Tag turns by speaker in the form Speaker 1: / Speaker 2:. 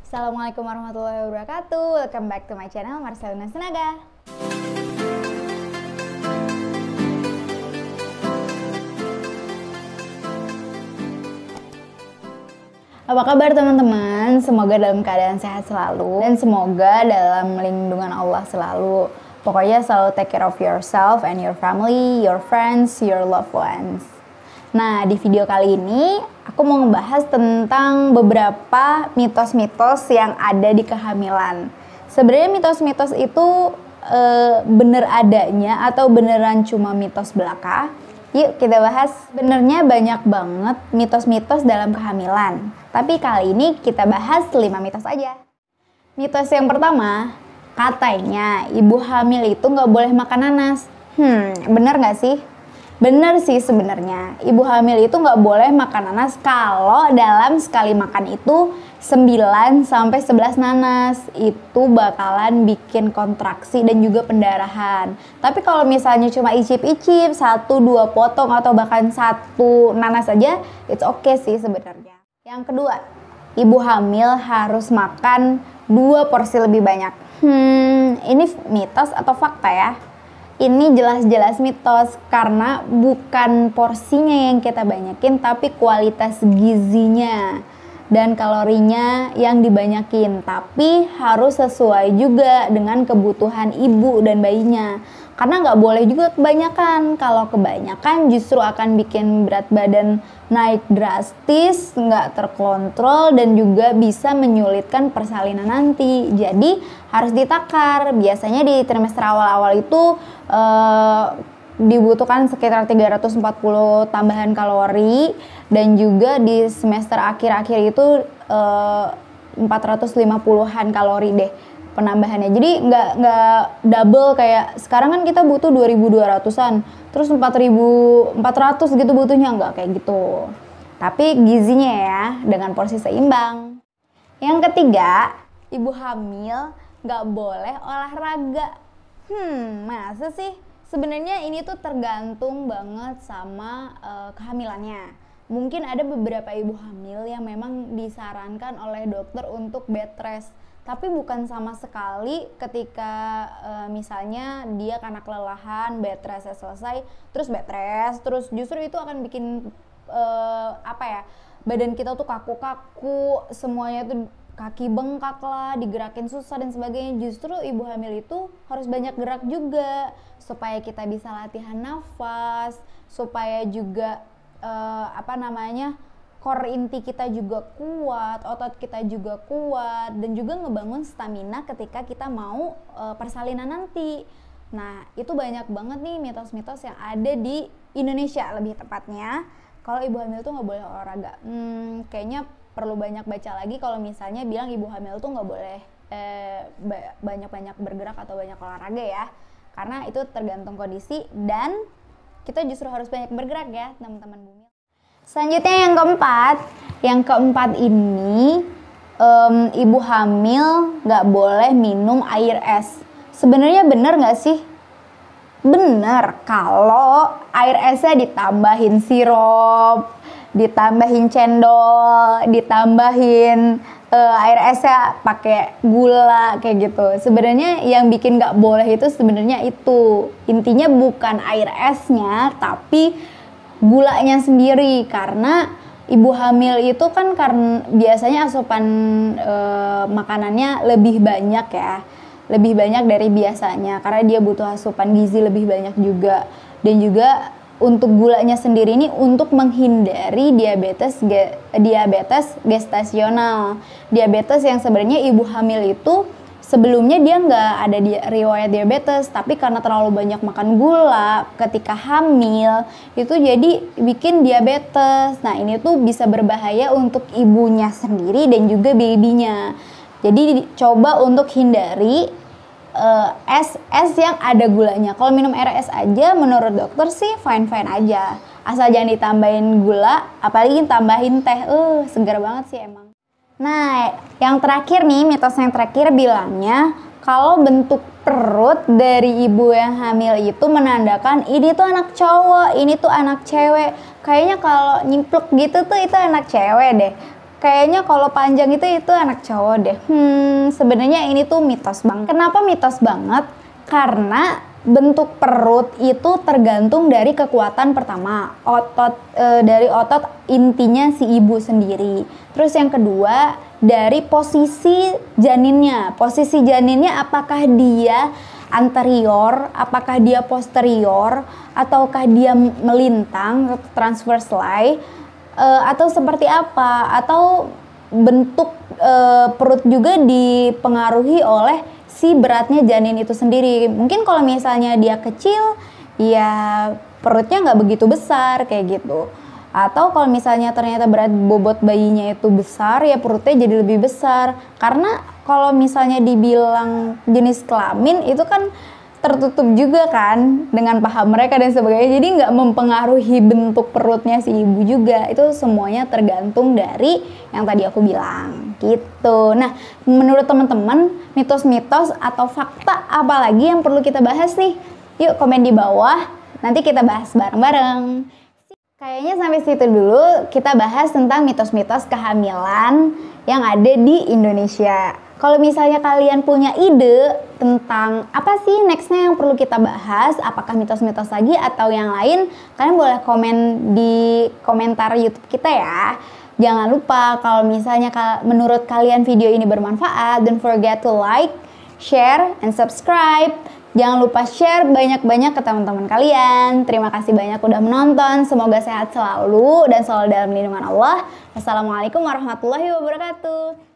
Speaker 1: Assalamualaikum warahmatullahi wabarakatuh. Welcome back to my channel Marcelina Sinaga. Apa kabar teman-teman? Semoga dalam keadaan sehat selalu dan semoga dalam lindungan Allah selalu. Pokoknya selalu take care of yourself and your family, your friends, your loved ones. Nah, di video kali ini aku mau ngebahas tentang beberapa mitos-mitos yang ada di kehamilan. Sebenarnya mitos-mitos itu bener adanya atau beneran cuma mitos belaka? Yuk kita bahas. Sebenarnya banyak banget mitos-mitos dalam kehamilan. Tapi kali ini kita bahas 5 mitos aja. Mitos yang pertama, katanya ibu hamil itu nggak boleh makan nanas. Bener nggak sih? Bener sih sebenarnya. Ibu hamil itu nggak boleh makan nanas kalau dalam sekali makan itu 9 sampai 11 nanas. Itu bakalan bikin kontraksi dan juga pendarahan. Tapi kalau misalnya cuma icip-icip 1-2 potong atau bahkan 1 nanas aja, it's okay sih sebenarnya. Yang kedua, ibu hamil harus makan 2 porsi lebih banyak. Ini mitos atau fakta ya? Ini jelas-jelas mitos karena bukan porsinya yang kita banyakin tapi kualitas gizinya dan kalorinya yang dibanyakin, tapi harus sesuai juga dengan kebutuhan ibu dan bayinya. Karena nggak boleh juga kebanyakan. Kalau kebanyakan justru akan bikin berat badan naik drastis, nggak terkontrol dan juga bisa menyulitkan persalinan nanti. Jadi harus ditakar. Biasanya di trimester awal-awal itu dibutuhkan sekitar 340 tambahan kalori dan juga di semester akhir-akhir itu 450-an kalori deh penambahannya. Jadi nggak double kayak sekarang kan kita butuh 2200-an, terus 4400 gitu butuhnya, nggak kayak gitu. Tapi gizinya ya dengan porsi seimbang. Yang ketiga, ibu hamil nggak boleh olahraga. Masa sih? Sebenarnya ini tuh tergantung banget sama kehamilannya. Mungkin ada beberapa ibu hamil yang memang disarankan oleh dokter untuk bed rest. Tapi bukan sama sekali ketika misalnya dia karena kelelahan, bed rest selesai, terus bed rest, terus justru itu akan bikin badan kita tuh kaku-kaku, semuanya tuh kaki bengkak lah, digerakin susah dan sebagainya. Justru ibu hamil itu harus banyak gerak juga supaya kita bisa latihan nafas, supaya juga core inti kita juga kuat, otot kita juga kuat, dan juga ngebangun stamina ketika kita mau persalinan nanti. Nah, itu banyak banget nih mitos-mitos yang ada di Indonesia lebih tepatnya. Kalau ibu hamil tuh nggak boleh olahraga. Kayaknya perlu banyak baca lagi kalau misalnya bilang ibu hamil tuh nggak boleh banyak-banyak bergerak atau banyak olahraga ya. Karena itu tergantung kondisi dan kita justru harus banyak bergerak ya teman-teman bumi. Selanjutnya yang keempat ini ibu hamil nggak boleh minum air es. Sebenarnya bener nggak sih? Bener kalau air esnya ditambahin sirup, ditambahin cendol, ditambahin air esnya pakai gula kayak gitu. Sebenarnya yang bikin nggak boleh itu sebenarnya itu intinya bukan air esnya tapi gulanya sendiri, karena ibu hamil itu kan karena biasanya asupan makanannya lebih banyak ya, lebih banyak dari biasanya karena dia butuh asupan gizi lebih banyak juga. Dan juga untuk gulanya sendiri ini untuk menghindari diabetes gestasional. Diabetes yang sebenarnya ibu hamil itu sebelumnya dia nggak ada riwayat diabetes, tapi karena terlalu banyak makan gula ketika hamil itu jadi bikin diabetes. Nah, ini tuh bisa berbahaya untuk ibunya sendiri dan juga babynya. Jadi coba untuk hindari es yang ada gulanya. Kalau minum air es aja menurut dokter sih fine-fine aja. Asal jangan ditambahin gula, apalagi tambahin teh. Segar banget sih emang. Nah, yang terakhir nih, mitos yang terakhir bilangnya kalau bentuk perut dari ibu yang hamil itu menandakan ini tuh anak cowok, ini tuh anak cewek. Kayaknya kalau nyimpluk gitu tuh itu anak cewek deh. kayaknya kalau panjang itu anak cowok deh. Sebenarnya ini tuh mitos banget. Kenapa mitos banget? Karena bentuk perut itu tergantung dari kekuatan pertama, dari otot intinya si ibu sendiri. Terus yang kedua, dari posisi janinnya. Posisi janinnya apakah dia anterior, apakah dia posterior, ataukah dia melintang, transversely, atau seperti apa, atau bentuk perut juga dipengaruhi oleh si beratnya janin itu sendiri. Mungkin kalau misalnya dia kecil, ya perutnya nggak begitu besar kayak gitu. Atau kalau misalnya ternyata berat bobot bayinya itu besar, ya perutnya jadi lebih besar. Karena kalau misalnya dibilang jenis kelamin itu kan tertutup juga kan dengan paham mereka dan sebagainya, jadi nggak mempengaruhi bentuk perutnya si ibu juga. Itu semuanya tergantung dari yang tadi aku bilang gitu. Nah, menurut teman-teman, mitos-mitos atau fakta apa lagi yang perlu kita bahas nih? Yuk komen di bawah, nanti kita bahas bareng-bareng. Kayaknya sampai situ dulu kita bahas tentang mitos-mitos kehamilan yang ada di Indonesia. Kalau misalnya kalian punya ide tentang apa sih nextnya yang perlu kita bahas, apakah mitos-mitos lagi atau yang lain, kalian boleh komen di komentar YouTube kita ya. Jangan lupa kalau misalnya menurut kalian video ini bermanfaat, don't forget to like, share, and subscribe. Jangan lupa share banyak-banyak ke teman-teman kalian. Terima kasih banyak udah menonton. Semoga sehat selalu dan selalu dalam lindungan Allah. Wassalamualaikum warahmatullahi wabarakatuh.